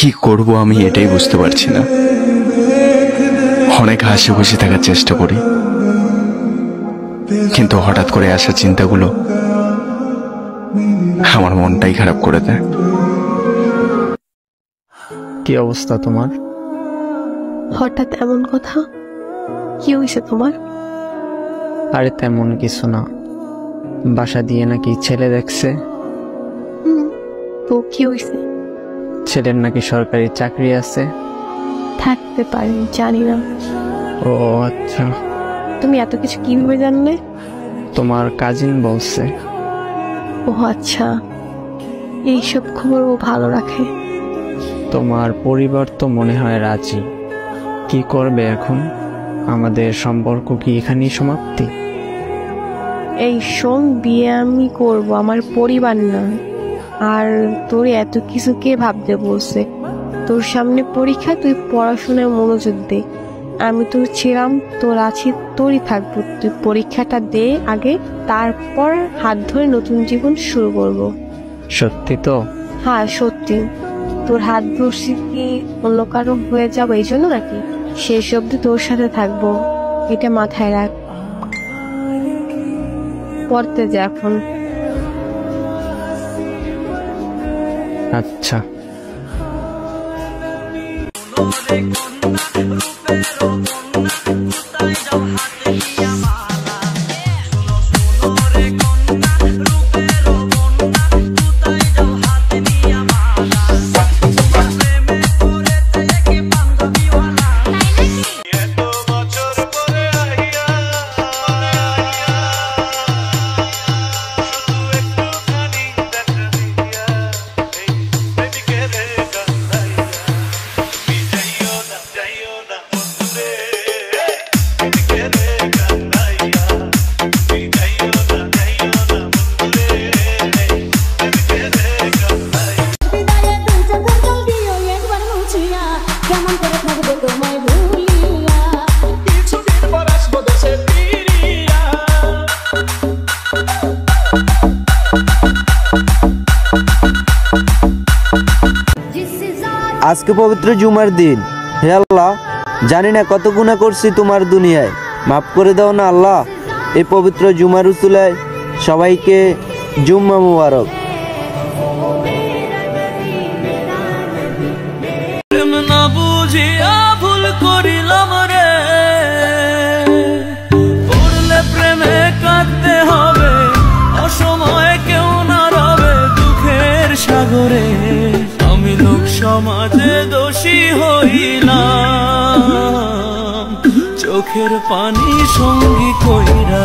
কি করব আমি এটাই বুঝতে পারছি না। অনেক হাসি খুশি থাকার চেষ্টা করি, কিন্তু হঠাৎ করে আসা চিন্তাগুলো আমার মনটাই খারাপ করে দেয়। কি অবস্থা তোমার? হঠাৎ এমন কথা? কি হয়েছে তোমার? আরে তেমন কিছু না, বাসা দিয়ে নাকি ছেলে দেখছে। তো কি হয়েছে? ছেলের নাকি সরকারি চাকরি আছে। থাকতে পারে, জানি না। ও আচ্ছা, তুমি এত কিছু কিভাবে জানলে? তোমার কাজিন বলছে। ও আচ্ছা, এইসব খবর ও ভালো রাখে। তোমার পরিবার তো মনে হয় রাজি। কি করবে এখন? আমাদের সম্পর্ক কি এখানেই সমাপ্তি? এই শোন, বিয়ে আমি করব, আমার পরিবার না। আর তোর এত কিছু কে ভাবতে বলছে? তোর সামনে পরীক্ষা, তুই পড়াশোনায় মনোযোগ দে। আমি তোর ছিলাম, তোর আছি, তোরই থাকবো। তুই পরীক্ষাটা দে আগে, তারপর হাত ধরে নতুন জীবন শুরু করব। সত্যি তো? হ্যাঁ সত্যি। তোর হাত ধরছি কি অন্য কারো হয়ে যাবো এই জন্য নাকি? শেষ অব্দি তোর সাথে থাকবো, এটা মাথায় রাখ। পড়তে যা এখন। আচ্ছা। আজকে পবিত্র জুমার দিন। হে আল্লাহ, জানি না কত গুনাহ করছি তোমার দুনিয়ায়, মাফ করে দাও না আল্লাহ। এই পবিত্র জুমার উসিলায় সবাইকে জুম্মা মুবারক। ভুল করিলাম রে, পড়লে প্রেমে কাঁদতে হবে, অসময়ে কেউ না রবে দুঃখের সাগরে। আমি লোক সমাজে দোষী হইলাম, চোখের পানি সঙ্গী কইরা